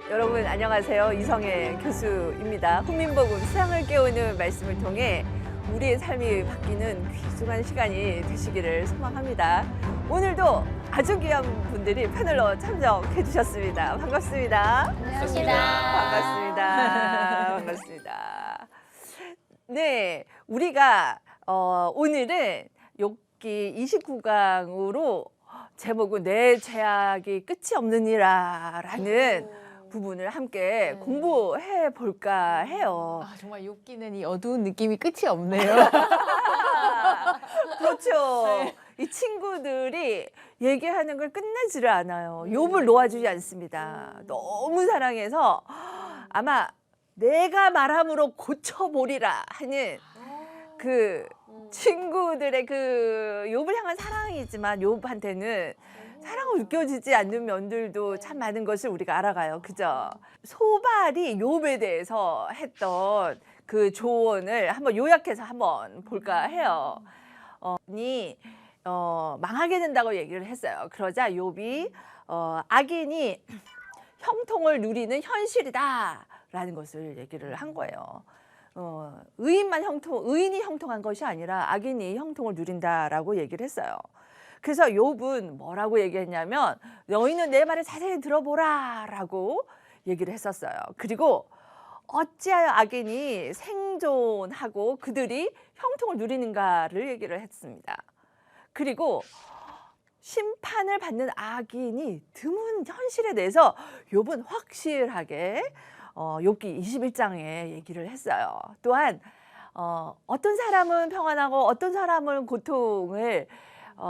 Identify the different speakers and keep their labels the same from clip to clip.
Speaker 1: 여러분 안녕하세요. 이성애 교수입니다. 훈민복음 세상을 깨우는 말씀을 통해 우리의 삶이 바뀌는 귀중한 시간이 되시기를 소망합니다. 오늘도 아주 귀한 분들이 패널로 참석해 주셨습니다. 반갑습니다. 반갑습니다. 반갑습니다. 네, 우리가 오늘은 욥기 29강으로 제목은 내 죄악이 끝이 없느니라라는 부분을 함께 공부해 볼까 해요.
Speaker 2: 아, 정말 욥기는 이 어두운 느낌이 끝이 없네요.
Speaker 1: 그렇죠.
Speaker 2: 네.
Speaker 1: 이 친구들이 얘기하는 걸 끝내지를 않아요. 욥을 놓아주지 않습니다. 너무 사랑해서 아마 내가 말함으로 고쳐보리라 하는 그 친구들의 그 욥을 향한 사랑이지만 욥한테는 사랑으로 느껴지지 않는 면들도 참 많은 것을 우리가 알아가요. 그죠? 소발이 욥에 대해서 했던 그 조언을 한번 요약해서 한번 볼까 해요. 망하게 된다고 얘기를 했어요. 그러자 욥이 악인이 형통을 누리는 현실이다라는 것을 얘기를 한 거예요. 의인이 형통한 것이 아니라 악인이 형통을 누린다라고 얘기를 했어요. 그래서 욥은 뭐라고 얘기했냐면 너희는 내 말을 자세히 들어보라라고 얘기를 했었어요. 그리고 어찌하여 악인이 생존하고 그들이 형통을 누리는가를 얘기를 했습니다. 그리고 심판을 받는 악인이 드문 현실에 대해서 욥은 확실하게 욥기 21장에 얘기를 했어요. 또한 어떤 사람은 평안하고 어떤 사람은 고통을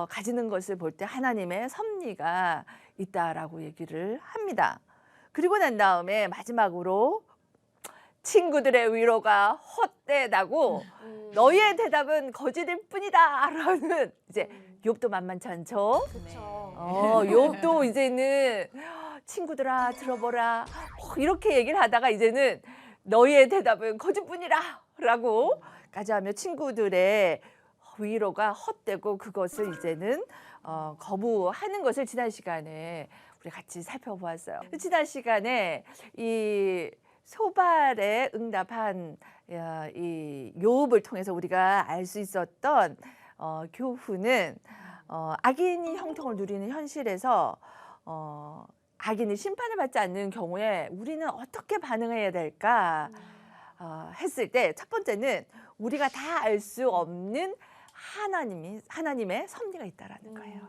Speaker 1: 가지는 것을 볼 때 하나님의 섭리가 있다라고 얘기를 합니다. 그리고 난 다음에 마지막으로 친구들의 위로가 헛되다고 너희의 대답은 거짓일 뿐이다라는 이제 욥도 만만치 않죠. 욥도 이제는 친구들아 들어보라 이렇게 얘기를 하다가 이제는 너희의 대답은 거짓뿐이라라고까지 하며 친구들의 위로가 헛되고 그것을 이제는 거부하는 것을 지난 시간에 우리 같이 살펴보았어요. 지난 시간에 이 소발에 응답한 이 욥을 통해서 우리가 알 수 있었던 교훈은 악인이 형통을 누리는 현실에서 악인이 심판을 받지 않는 경우에 우리는 어떻게 반응해야 될까 했을 때 첫 번째는 우리가 다 알 수 없는 하나님의 섭리가 있다라는 거예요.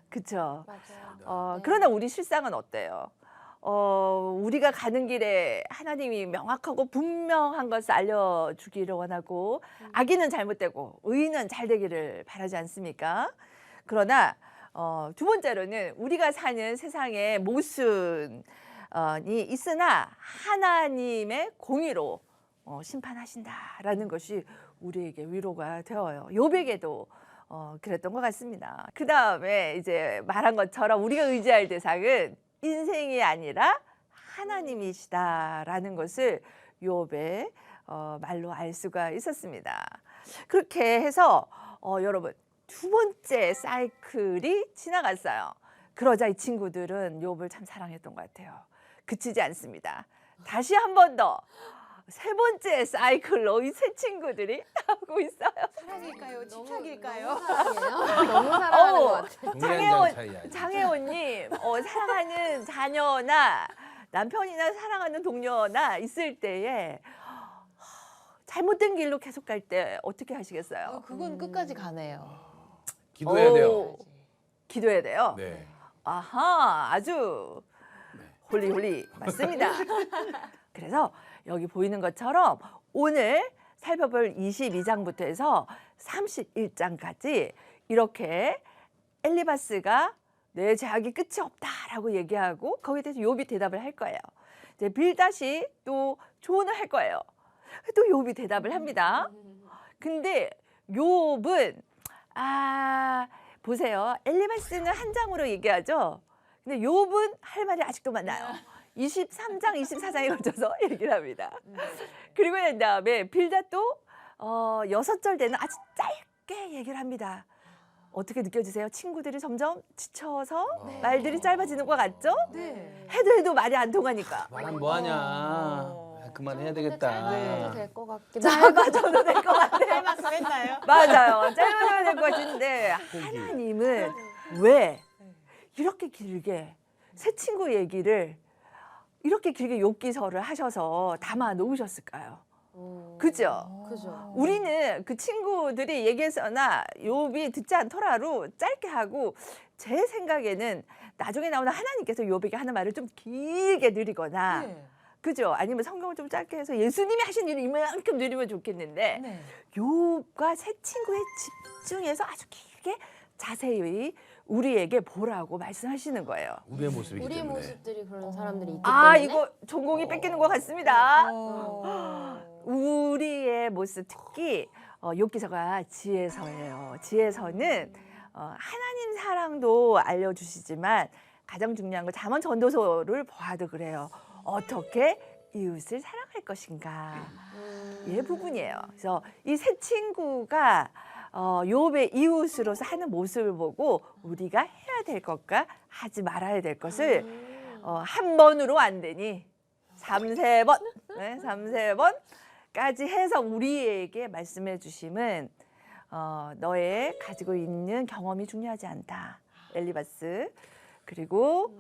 Speaker 1: 그렇죠?
Speaker 2: 맞아요.
Speaker 1: 그러나 우리 실상은 어때요? 우리가 가는 길에 하나님이 명확하고 분명한 것을 알려주기를 원하고 악인은 잘못되고 의인은 잘 되기를 바라지 않습니까? 그러나 두 번째로는 우리가 사는 세상에 모순이 있으나 하나님의 공의로 심판하신다라는 것이 우리에게 위로가 되어요. 욥에게도 그랬던 것 같습니다. 그 다음에 이제 말한 것처럼 우리가 의지할 대상은 인생이 아니라 하나님이시다라는 것을 욥의 말로 알 수가 있었습니다. 그렇게 해서 여러분 두 번째 사이클이 지나갔어요. 그러자 이 친구들은 욥을 참 사랑했던 것 같아요. 그치지 않습니다. 다시 한 번 더 세 번째 사이클로 이 세 친구들이 하고 있어요.
Speaker 2: 사랑일까요? 집착일까요?
Speaker 3: 너무 사랑하는 것 같아요.
Speaker 1: 장혜원님, 사랑하는 자녀나 남편이나 사랑하는 동료나 있을 때에 잘못된 길로 계속 갈 때 어떻게 하시겠어요?
Speaker 2: 그건 끝까지 가네요.
Speaker 3: 기도해야 돼요.
Speaker 1: 기도해야 돼요?
Speaker 3: 네.
Speaker 1: 아하, 아주 홀리 맞습니다. 그래서 여기 보이는 것처럼 오늘 살펴볼 22장부터 해서 31장까지 이렇게 엘리바스가 내 죄악이 끝이 없다라고 얘기하고 거기에 대해서 욥이 대답을 할 거예요. 이제 빌닷이 또 조언을 할 거예요. 또 욥이 대답을 합니다. 근데 욥은 보세요. 엘리바스는 한 장으로 얘기하죠. 근데 욥은 할 말이 아직도 많아요. 23장, 24장에 걸쳐서 얘기를 합니다. 그리고 난 다음에 빌닷도 6절 되는 아주 짧게 얘기를 합니다. 어떻게 느껴지세요? 친구들이 점점 지쳐서
Speaker 3: 네.
Speaker 1: 말들이 짧아지는 것 같죠?
Speaker 2: 네.
Speaker 1: 해도 말이 안 통하니까.
Speaker 3: 말하면 뭐하냐. 아, 그만해야 되겠다.
Speaker 2: 짧아져도
Speaker 4: 될것 같기도 하고.
Speaker 1: 짧아져도 될 것 같아요.
Speaker 2: 닮았어 했나요?
Speaker 1: 맞아요. 짧아져야 될 것 같은데 하나님은 왜 이렇게 길게 새 친구 얘기를 이렇게 길게 욥기서를 하셔서 담아 놓으셨을까요? 그죠?
Speaker 4: 그죠.
Speaker 1: 우리는 그 친구들이 얘기해서나 욥이 듣지 않더라도 짧게 하고 제 생각에는 나중에 나오는 하나님께서 욥에게 하는 말을 좀 길게 느리거나
Speaker 2: 네.
Speaker 1: 그죠? 아니면 성경을 좀 짧게 해서 예수님이 하신 일을 이만큼 느리면 좋겠는데
Speaker 2: 네.
Speaker 1: 욥과 새 친구에 집중해서 아주 길게 자세히 우리에게 보라고 말씀하시는 거예요.
Speaker 3: 우리의 모습이기
Speaker 4: 우리
Speaker 3: 때문에.
Speaker 4: 모습들이 그런 사람들이 있기
Speaker 1: 아
Speaker 4: 때문에.
Speaker 1: 이거 전공이 뺏기는 것 같습니다.
Speaker 2: 어.
Speaker 1: 우리의 모습 특히 욥기서가 지혜서예요. 지혜서는 하나님 사랑도 알려주시지만 가장 중요한 건 잠언 전도서를 보아도 그래요. 어떻게 이웃을 사랑할 것인가 이 부분이에요. 그래서 이 새 친구가 욥의 이웃으로서 하는 모습을 보고 우리가 해야 될 것과 하지 말아야 될 것을 한 번으로 안 되니 3~4번, 네, 3~4번까지 해서 우리에게 말씀해 주심은 너의 가지고 있는 경험이 중요하지 않다. 엘리바스. 그리고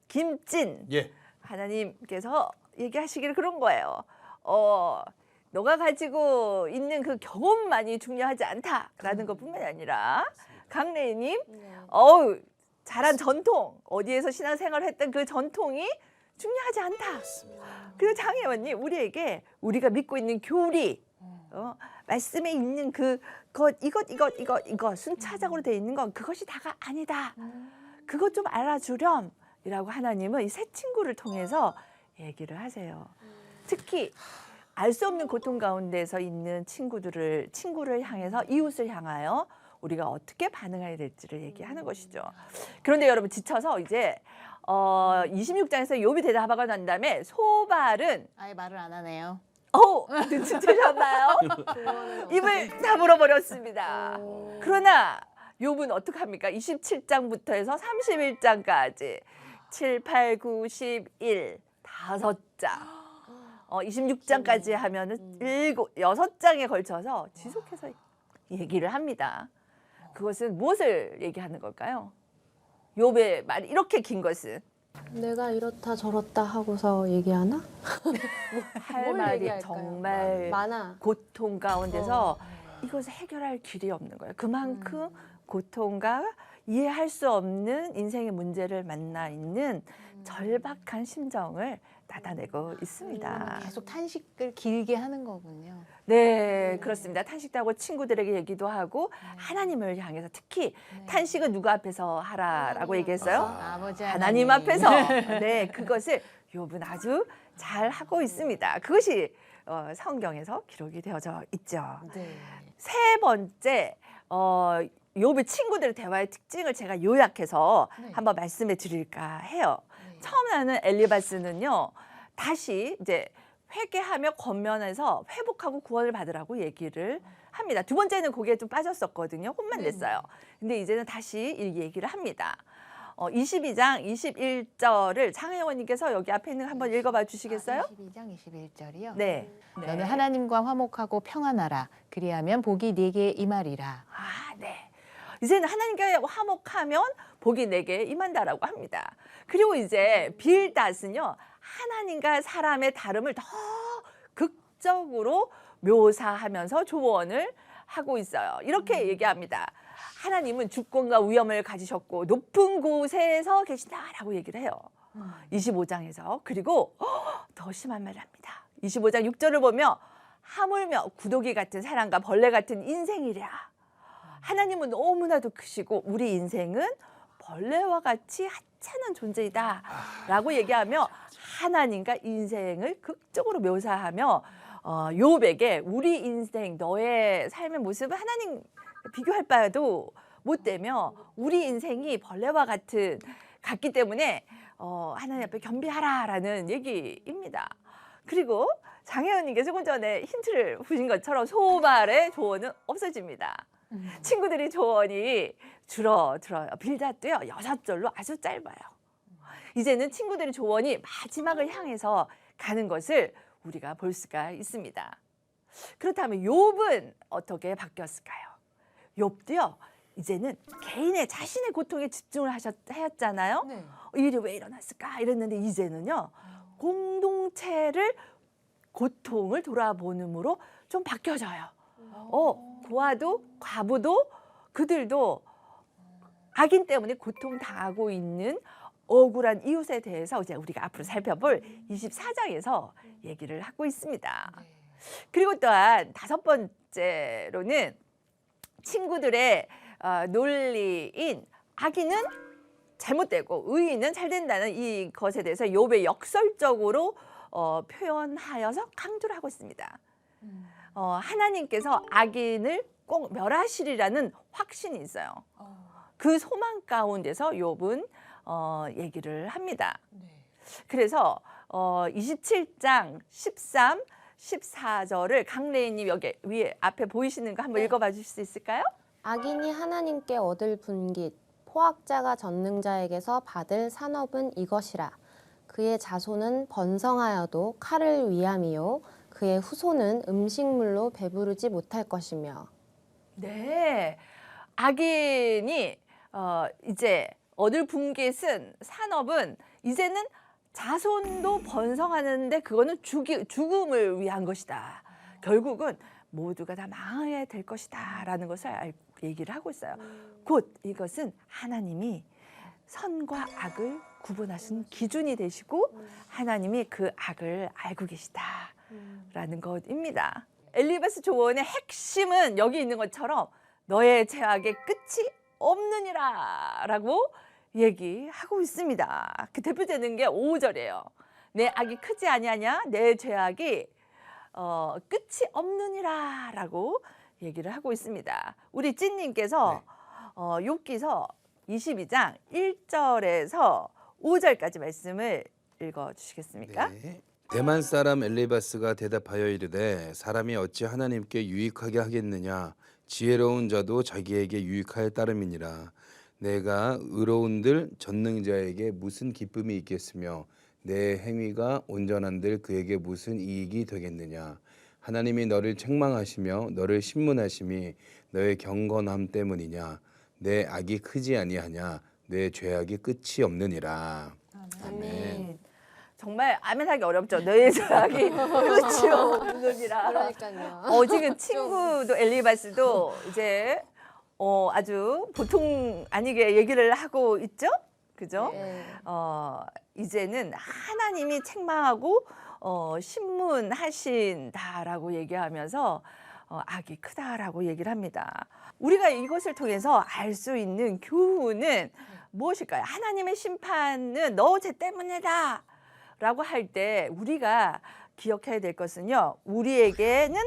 Speaker 1: 김찐
Speaker 3: 예.
Speaker 1: 하나님께서 얘기하시기를 그런 거예요. 너가 가지고 있는 그 경험만이 중요하지 않다라는 것뿐만이 아니라 강래님 잘한 전통 어디에서 신앙생활을 했던 그 전통이 중요하지 않다. 그리고 장혜원님 우리에게 우리가 믿고 있는 교리 말씀에 있는 이것 순차적으로 돼 있는 건 그것이 다가 아니다. 그것 좀 알아주렴이라고 하나님은 이 새 친구를 통해서 얘기를 하세요. 특히 알 수 없는 고통 가운데서 있는 친구를 향해서 이웃을 향하여 우리가 어떻게 반응해야 될지를 얘기하는 것이죠. 그런데 여러분 지쳐서 이제 26장에서 욥이 대답하고 난 다음에 소발은
Speaker 2: 아예 말을 안 하네요.
Speaker 1: 눈치채셨나요? 입을 다물어 버렸습니다. 그러나 욥은 어떡합니까? 27장부터 해서 31장까지 7, 8, 9, 11 5장 26장까지 하면은 6장에 걸쳐서 지속해서 얘기를 합니다. 그것은 무엇을 얘기하는 걸까요? 욥의 말이 이렇게 긴 것은
Speaker 4: 내가 이렇다 저렇다 하고서 얘기하나?
Speaker 1: 할
Speaker 4: 뭘
Speaker 1: 말이
Speaker 4: 얘기할까요?
Speaker 1: 정말
Speaker 4: 많아.
Speaker 1: 고통 가운데서 이것을 해결할 길이 없는 거예요. 그만큼 고통과 이해할 수 없는 인생의 문제를 만나 있는 절박한 심정을 나타내고 있습니다.
Speaker 2: 계속 탄식을 길게 하는 거군요.
Speaker 1: 네, 그렇습니다. 탄식도 하고 친구들에게 얘기도 하고 하나님을 향해서 특히 탄식은 누구 앞에서 하라라고 얘기했어요?
Speaker 2: 아버지
Speaker 1: 하나님 앞에서. 네, 그것을 욥은 아주 잘 하고 있습니다. 그것이 성경에서 기록이 되어져 있죠.
Speaker 2: 네.
Speaker 1: 세 번째, 욥의 친구들의 대화의 특징을 제가 요약해서
Speaker 2: 네.
Speaker 1: 한번 말씀해 드릴까 해요.
Speaker 2: 네.
Speaker 1: 처음 나는 엘리바스는요, 다시 이제 회개하며 권면해서 회복하고 구원을 받으라고 얘기를 합니다. 두 번째는 거기에 좀 빠졌었거든요. 혼만
Speaker 2: 네.
Speaker 1: 냈어요. 근데 이제는 다시 이 얘기를 합니다. 22장 21절을 장혜원님께서 여기 앞에 있는 거 한번 읽어봐 주시겠어요?
Speaker 2: 22장 21절이요.
Speaker 1: 네.
Speaker 2: 너는 하나님과 화목하고 평안하라. 그리하면 복이 네게 임하리라.
Speaker 1: 아, 네. 이제는 하나님과 화목하면 복이 내게 임한다라고 합니다. 그리고 이제 빌닷은요, 하나님과 사람의 다름을 더 극적으로 묘사하면서 조언을 하고 있어요. 이렇게 얘기합니다. 하나님은 주권과 위엄을 가지셨고 높은 곳에서 계신다라고 얘기를 해요. 25장에서. 그리고 더 심한 말을 합니다. 25장 6절을 보면 하물며 구더기 같은 사람과 벌레 같은 인생이랴. 하나님은 너무나도 크시고 우리 인생은 벌레와 같이 하찮은 존재이다 라고 얘기하며 하나님과 인생을 극적으로 묘사하며 욥에게 우리 인생 너의 삶의 모습은 하나님 비교할 바에도 못되며 우리 인생이 벌레와 같기 때문에 하나님 앞에 겸비하라라는 얘기입니다. 그리고 장혜원님께 조금 전에 힌트를 주신 것처럼 소발의 조언은 없어집니다. 친구들이 조언이 줄어들어요. 빌닷도요 6절로 아주 짧아요. 이제는 친구들의 조언이 마지막을 향해서 가는 것을 우리가 볼 수가 있습니다. 그렇다면 욥은 어떻게 바뀌었을까요? 욥도요 이제는 개인의 자신의 고통에 집중을 하셨잖아요.
Speaker 2: 네.
Speaker 1: 이 일이 왜 일어났을까 이랬는데 이제는요 공동체를 고통을 돌아보는으로 좀 바뀌어져요. 고아도 과부도 그들도 악인 때문에 고통당하고 있는 억울한 이웃에 대해서 이제 우리가 앞으로 살펴볼 24장에서 얘기를 하고 있습니다. 그리고 또한 5번째로는 친구들의 논리인 악인은 잘못되고 의인은 잘 된다는 이것에 대해서 욥의 역설적으로 표현하여서 강조를 하고 있습니다. 하나님께서 악인을 꼭 멸하시리라는 확신이 있어요. 그 소망 가운데서 욥은 얘기를 합니다. 그래서 27장 13, 14절을 강래인님 여기 위에 앞에 보이시는 거 한번 읽어봐 주실 수 있을까요?
Speaker 4: 악인이 하나님께 얻을 분깃 포악자가 전능자에게서 받을 산업은 이것이라. 그의 자손은 번성하여도 칼을 위함이요 그의 후손은 음식물로 배부르지 못할 것이며.
Speaker 1: 네, 악인이 이제 얻을 분깃은 산업은 이제는 자손도 번성하는데 그거는 죽음을 위한 것이다. 결국은 모두가 다 망해야 될 것이다 라는 것을 얘기를 하고 있어요. 곧 이것은 하나님이 선과 악을 구분하신 기준이 되시고 하나님이 그 악을 알고 계시다라는 것입니다. 엘리바스 조언의 핵심은 여기 있는 것처럼 너의 죄악의 끝이 없느니라 라고 얘기하고 있습니다. 그 대표되는 게 5절이에요. 내 악이 크지 아니하냐? 내 죄악이 끝이 없느니라 라고 얘기를 하고 있습니다. 우리 찐님께서 욥기서 22장 1절에서 5절까지 말씀을 읽어주시겠습니까?
Speaker 3: 네. 대만 사람 엘리바스가 대답하여 이르되 사람이 어찌 하나님께 유익하게 하겠느냐 지혜로운 자도 자기에게 유익하여 따름이니라. 내가 의로운들 전능자에게 무슨 기쁨이 있겠으며 내 행위가 온전한들 그에게 무슨 이익이 되겠느냐. 하나님이 너를 책망하시며 너를 신문하심이 너의 경건함 때문이냐. 내 악이 크지 아니하냐. 내 죄악이 끝이 없느니라. 아멘.
Speaker 1: 정말 아멘하기 어렵죠. 너의 죄악이 끝이 없느니라.
Speaker 4: 그러니까요.
Speaker 1: 지금 친구도 엘리바스도 이제 아주 보통 아니게 얘기를 하고 있죠. 그죠?
Speaker 4: 네.
Speaker 1: 이제는 하나님이 책망하고 신문하신다라고 얘기하면서 악이 크다라고 얘기를 합니다. 우리가 이것을 통해서 알 수 있는 교훈은 무엇일까요? 하나님의 심판은 너 죄 때문이다 라고 할 때 우리가 기억해야 될 것은요. 우리에게는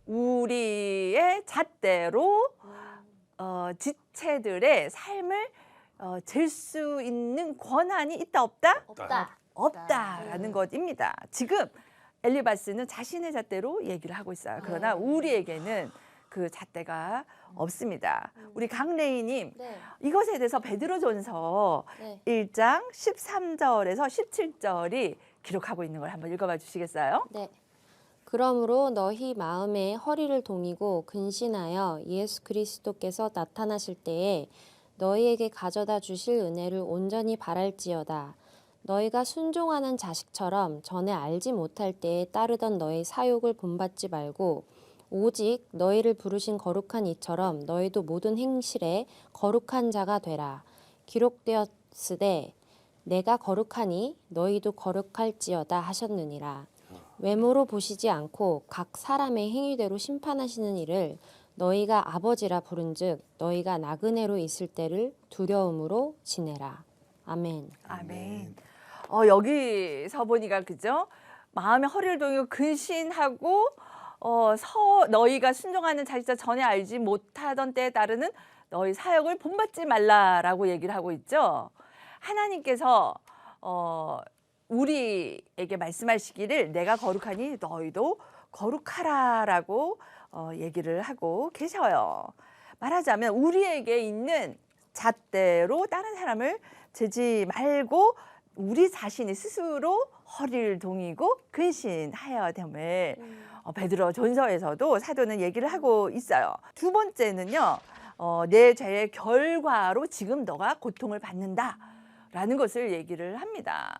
Speaker 1: 우리의 잣대로 지체들의 삶을 잴 수 있는 권한이 있다 없다?
Speaker 4: 없다.
Speaker 1: 없다라는 것입니다. 지금 엘리바스는 자신의 잣대로 얘기를 하고 있어요. 그러나 우리에게는 그 잣대가 없습니다. 우리 강래희님
Speaker 4: 네.
Speaker 1: 이것에 대해서 베드로전서
Speaker 4: 네.
Speaker 1: 1장 13절에서 17절이 기록하고 있는 걸 한번 읽어봐 주시겠어요?
Speaker 4: 네. 그러므로 너희 마음에 허리를 동이고 근신하여 예수 그리스도께서 나타나실 때에 너희에게 가져다 주실 은혜를 온전히 바랄지어다. 너희가 순종하는 자식처럼 전에 알지 못할 때에 따르던 너희 사욕을 본받지 말고 오직 너희를 부르신 거룩한 이처럼 너희도 모든 행실에 거룩한 자가 되라. 기록되었으되 내가 거룩하니 너희도 거룩할지어다 하셨느니라. 외모로 보시지 않고 각 사람의 행위대로 심판하시는 이를 너희가 아버지라 부른즉 너희가 나그네로 있을 때를 두려움으로 지내라. 아멘.
Speaker 1: 아멘. 여기서 보니까 그죠? 마음에 허리를 동이고 근신하고 너희가 순종하는 자식자 전에 알지 못하던 때에 따르는 너희 사역을 본받지 말라라고 얘기를 하고 있죠. 하나님께서 우리에게 말씀하시기를 내가 거룩하니 너희도 거룩하라라고 얘기를 하고 계셔요. 말하자면 우리에게 있는 잣대로 다른 사람을 재지 말고 우리 자신이 스스로 허리를 동이고 근신하여야 됨을 베드로 전서에서도 사도는 얘기를 하고 있어요. 두 번째는요. 내 죄의 결과로 지금 너가 고통을 받는다라는 것을 얘기를 합니다.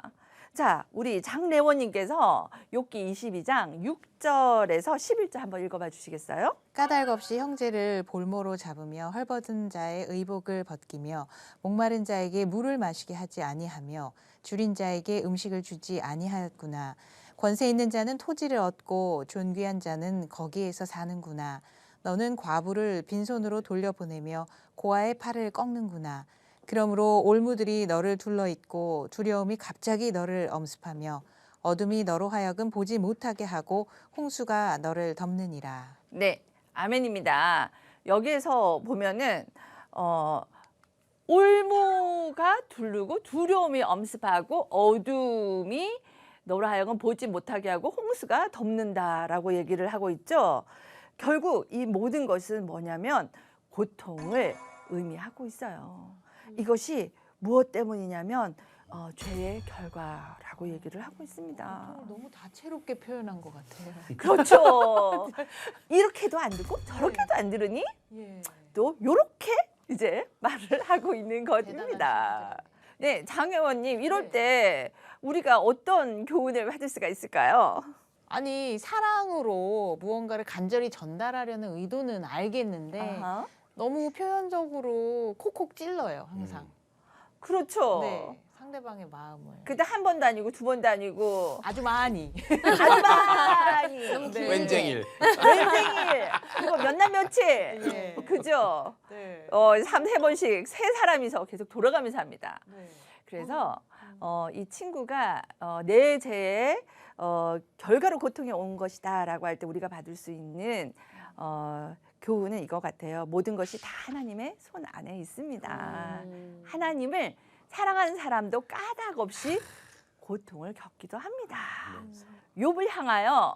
Speaker 1: 자, 우리 장래원님께서 욥기 22장 6절에서 11절 한번 읽어봐 주시겠어요?
Speaker 2: 까닭 없이 형제를 볼모로 잡으며 헐벗은 자의 의복을 벗기며 목마른 자에게 물을 마시게 하지 아니하며 줄인 자에게 음식을 주지 아니하였구나. 권세 있는 자는 토지를 얻고 존귀한 자는 거기에서 사는구나. 너는 과부를 빈손으로 돌려보내며 고아의 팔을 꺾는구나. 그러므로 올무들이 너를 둘러있고 두려움이 갑자기 너를 엄습하며 어둠이 너로 하여금 보지 못하게 하고 홍수가 너를 덮느니라.
Speaker 1: 네, 아멘입니다. 여기에서 보면은 올무가 두르고 두려움이 엄습하고 어둠이 너로 하여금 보지 못하게 하고 홍수가 덮는다라고 얘기를 하고 있죠. 결국 이 모든 것은 뭐냐면 고통을 의미하고 있어요. 이것이 무엇 때문이냐면 죄의 결과라고 얘기를 하고 있습니다.
Speaker 2: 너무 다채롭게 표현한 것 같아요.
Speaker 1: 그렇죠. 이렇게도 안 듣고 저렇게도 안 들으니
Speaker 2: 예.
Speaker 1: 또 요렇게 이제 말을 하고 있는 것입니다. 네, 장 회원님 이럴 때 우리가 어떤 교훈을 받을 수가 있을까요?
Speaker 2: 아니 사랑으로 무언가를 간절히 전달하려는 의도는 알겠는데
Speaker 1: 아하.
Speaker 2: 너무 표현적으로 콕콕 찔러요 항상.
Speaker 1: 그렇죠.
Speaker 2: 네, 상대방의 마음을.
Speaker 1: 그때 한 번도 아니고 두 번도 아니고
Speaker 2: 아주 많이.
Speaker 1: 아주 많이
Speaker 2: 네.
Speaker 3: 웬쟁일.
Speaker 1: 웬쟁일 그거 몇 날 며칠
Speaker 2: 예.
Speaker 1: 그죠?
Speaker 2: 네.
Speaker 1: 3-4번씩 세 사람이서 계속 돌아가면서 합니다.
Speaker 2: 네.
Speaker 1: 그래서 이 친구가 내 죄의 결과로 고통이 온 것이다라고 할 때 우리가 받을 수 있는 교훈은 이거 같아요. 모든 것이 다 하나님의 손 안에 있습니다. 하나님을 사랑하는 사람도 까닭 없이 고통을 겪기도 합니다. 욥을 향하여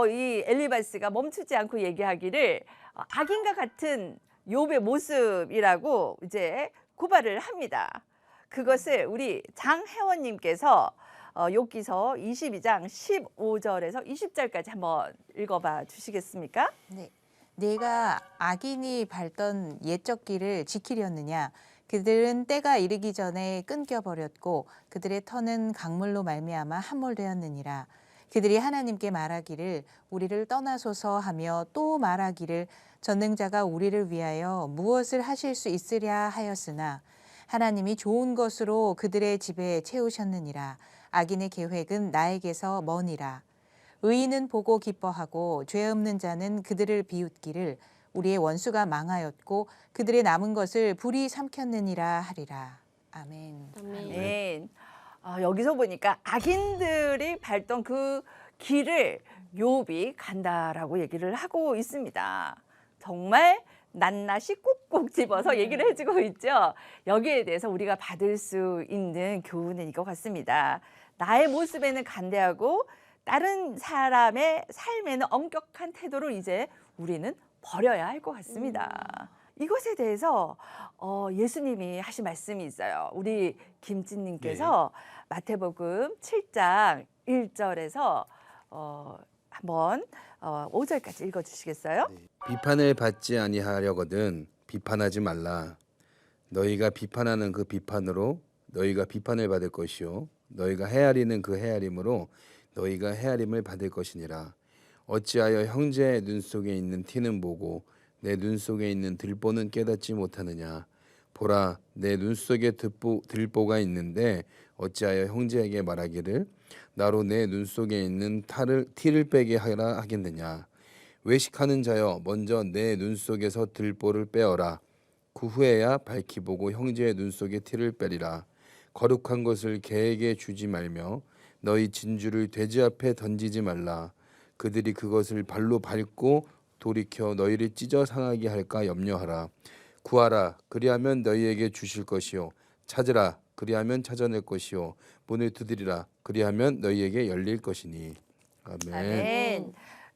Speaker 1: 이 엘리바스가 멈추지 않고 얘기하기를 악인과 같은 욥의 모습이라고 이제 고발을 합니다. 그것을 우리 장혜원님께서 욥기서 22장 15절에서 20절까지 한번 읽어봐 주시겠습니까?
Speaker 2: 네. 내가 악인이 밟던 옛적 길을 지키려느냐? 그들은 때가 이르기 전에 끊겨버렸고 그들의 터는 강물로 말미암아 함몰되었느니라. 그들이 하나님께 말하기를 우리를 떠나소서 하며 또 말하기를 전능자가 우리를 위하여 무엇을 하실 수 있으랴 하였으나 하나님이 좋은 것으로 그들의 집에 채우셨느니라. 악인의 계획은 나에게서 머니라. 의인은 보고 기뻐하고 죄 없는 자는 그들을 비웃기를 우리의 원수가 망하였고 그들의 남은 것을 불이 삼켰느니라 하리라. 아멘.
Speaker 1: 아멘. 여기서 보니까 악인들이 밟던 그 길을 욥이 간다라고 얘기를 하고 있습니다. 정말 낱낱이 꾹꾹 집어서 얘기를 해주고 있죠. 여기에 대해서 우리가 받을 수 있는 교훈은 이거 같습니다. 나의 모습에는 간대하고 다른 사람의 삶에는 엄격한 태도를 이제 우리는 버려야 할 것 같습니다. 이것에 대해서 예수님이 하신 말씀이 있어요. 우리 김진님께서 마태복음 7장 1절에서 한번 5절까지 읽어주시겠어요?
Speaker 3: 비판을 받지 아니하려거든 비판하지 말라. 너희가 비판하는 그 비판으로 너희가 비판을 받을 것이요 너희가 헤아리는 그 헤아림으로 너희가 헤아림을 받을 것이니라. 어찌하여 형제의 눈 속에 있는 티는 보고 내 눈 속에 있는 들보는 깨닫지 못하느냐. 보라, 내 눈 속에 들보가 있는데 어찌하여 형제에게 말하기를 나로 내 눈 속에 있는 티를 빼게 하라 하겠느냐. 외식하는 자여, 먼저 내 눈 속에서 들보를 빼어라. 그 후에야 밝히 보고 형제의 눈 속에 티를 빼리라. 거룩한 것을 개에게 주지 말며 너희 진주를 돼지 앞에 던지지 말라. 그들이 그것을 발로 밟고 돌이켜 너희를 찢어 상하게 할까 염려하라. 구하라, 그리하면 너희에게 주실 것이요 찾으라, 그리하면 찾아낼 것이요 문을 두드리라, 그리하면 너희에게 열릴 것이니. 아멘.
Speaker 1: 아멘.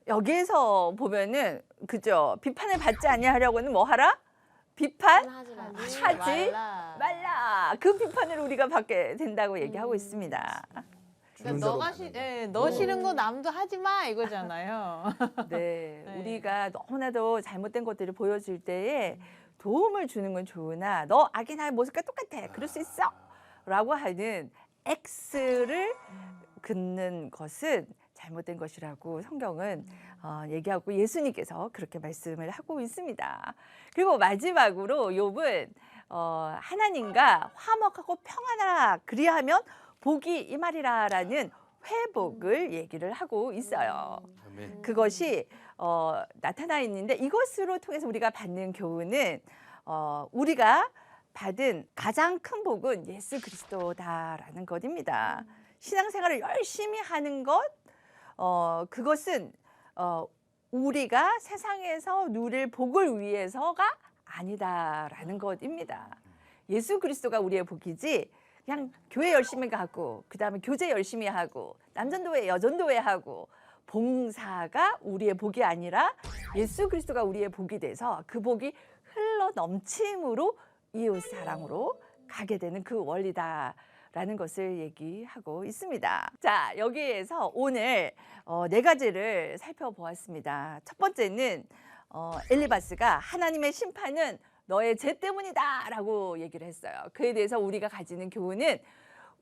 Speaker 1: 여기에서 보면은 그죠? 비판을 받지 아니하려고는 뭐 하라? 비판
Speaker 4: 하지 마.
Speaker 1: 하지 말라. 그 비판을 우리가 받게 된다고 얘기하고 있습니다.
Speaker 2: 그러니까 너 싫은 거 남도 하지 마 이거잖아요.
Speaker 1: 네,
Speaker 2: 네.
Speaker 1: 우리가 너무나도 잘못된 것들을 보여줄 때에 도움을 주는 건 좋으나 너 악인의 모습과 똑같아. 그럴 수 있어. 라고 하는 X를 긋는 것은 잘못된 것이라고 성경은 얘기하고 예수님께서 그렇게 말씀을 하고 있습니다. 그리고 마지막으로 욥은 하나님과 화목하고 평안하라 그리하면 복이 임하리라라는 회복을 얘기를 하고 있어요.
Speaker 3: 아멘.
Speaker 1: 그것이 나타나 있는데 이것으로 통해서 우리가 받는 교훈은 우리가 받은 가장 큰 복은 예수 그리스도다라는 것입니다. 신앙생활을 열심히 하는 것 그것은 우리가 세상에서 누릴 복을 위해서가 아니다라는 것입니다. 예수 그리스도가 우리의 복이지 그냥 교회 열심히 가고 그다음에 교제 열심히 하고 남전도회 여전도회 하고 봉사가 우리의 복이 아니라 예수 그리스도가 우리의 복이 돼서 그 복이 흘러 넘침으로 이웃 사랑으로 가게 되는 그 원리다라는 것을 얘기하고 있습니다. 자, 여기에서 오늘 네 가지를 살펴보았습니다. 첫 번째는 엘리바스가 하나님의 심판은 너의 죄 때문이다라고 얘기를 했어요. 그에 대해서 우리가 가지는 교훈은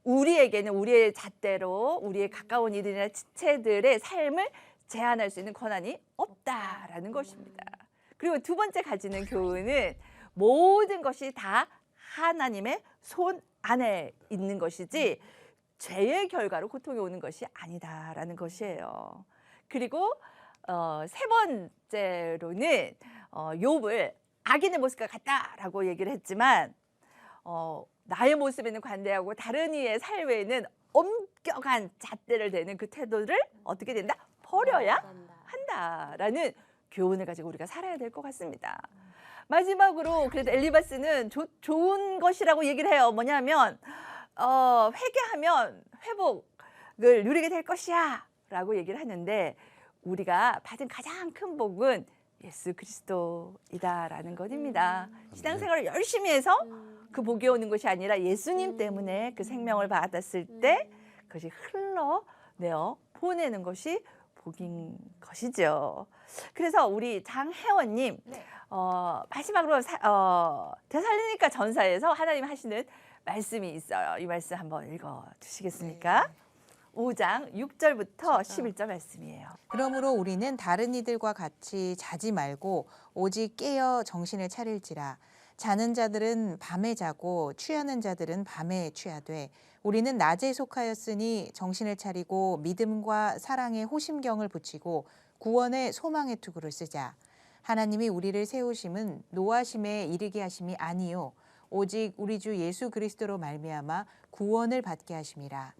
Speaker 1: 우리에게는 우리의 잣대로 우리의 가까운 이들이나 지체들의 삶을 제한할 수 있는 권한이 없다라는 것입니다. 그리고 두 번째 가지는 교훈은 모든 것이 다 하나님의 손 안에 있는 것이지 죄의 결과로 고통이 오는 것이 아니다라는 것이에요. 그리고 세 번째로는 욥을 악인의 모습과 같다라고 얘기를 했지만 나의 모습에는 관대하고 다른 이의 삶에는 엄격한 잣대를 대는 그 태도를 어떻게 된다? 버려야 한다라는 교훈을 가지고 우리가 살아야 될 것 같습니다. 마지막으로 그래도 엘리바스는 좋은 것이라고 얘기를 해요. 뭐냐면 회개하면 회복을 누리게 될 것이야 라고 얘기를 하는데 우리가 받은 가장 큰 복은 예수 그리스도이다라는 것입니다. 신앙생활을 열심히 해서 그 복이 오는 것이 아니라 예수님 때문에 그 생명을 받았을 때 그것이 흘러내어 보내는 것이 복인 것이죠. 그래서 우리 장혜원님 마지막으로 데살로니가 전서에서 하나님 하시는 말씀이 있어요. 이 말씀 한번 읽어주시겠습니까? 5장 6절부터 11절 말씀이에요.
Speaker 2: 그러므로 우리는 다른 이들과 같이 자지 말고 오직 깨어 정신을 차릴지라. 자는 자들은 밤에 자고 취하는 자들은 밤에 취하되 우리는 낮에 속하였으니 정신을 차리고 믿음과 사랑의 호심경을 붙이고 구원의 소망의 투구를 쓰자. 하나님이 우리를 세우심은 노하심에 이르게 하심이 아니요 오직 우리 주 예수 그리스도로 말미암아 구원을 받게 하심이라.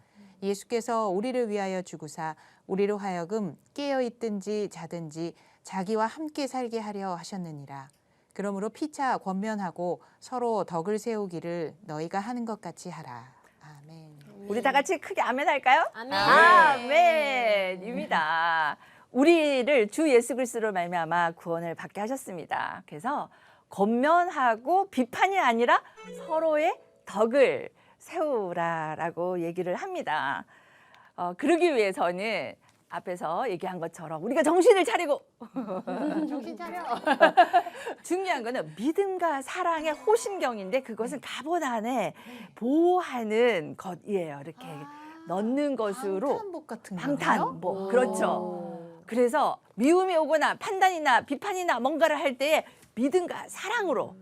Speaker 2: 예수께서 우리를 위하여 죽으사 우리로 하여금 깨어 있든지 자든지 자기와 함께 살게 하려 하셨느니라. 그러므로 피차 권면하고 서로 덕을 세우기를 너희가 하는 것 같이 하라. 아멘.
Speaker 1: 우리 다 같이 크게 아멘 할까요?
Speaker 4: 아멘.
Speaker 1: 아멘입니다. 우리를 주 예수 그리스도로 말미암아 구원을 받게 하셨습니다. 그래서 권면하고 비판이 아니라 서로의 덕을 세우라라고 얘기를 합니다. 그러기 위해서는 앞에서 얘기한 것처럼 우리가 정신을 차리고
Speaker 2: 정신 차려.
Speaker 1: 중요한 거는 믿음과 사랑의 호심경인데 그것은 갑옷 안에 보호하는 것이에요. 이렇게 넣는 것으로
Speaker 2: 방탄복 같은
Speaker 1: 방탄복 그렇죠. 그래서 미움이 오거나 판단이나 비판이나 뭔가를 할 때에 믿음과 사랑으로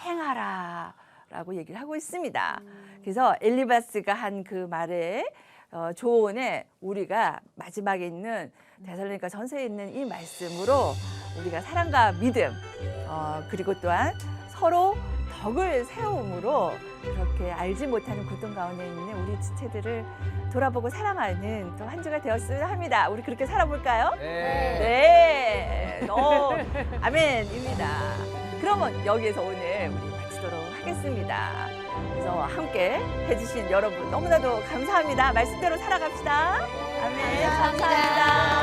Speaker 1: 행하라라고 얘기를 하고 있습니다. 그래서 엘리바스가 한 그 말에 조언에 우리가 마지막에 있는 데살로니가 전서에 있는 이 말씀으로 우리가 사랑과 믿음 그리고 또한 서로 덕을 세움으로 그렇게 알지 못하는 고통 가운데 있는 우리 지체들을 돌아보고 사랑하는 또 한 주가 되었으면 합니다. 우리 그렇게 살아볼까요? 네. 아멘입니다. 그러면 여기에서 오늘 우리 마치도록 하겠습니다. 그래서 함께 해주신 여러분 너무나도 감사합니다. 말씀대로 살아갑시다. 아멘. 감사합니다.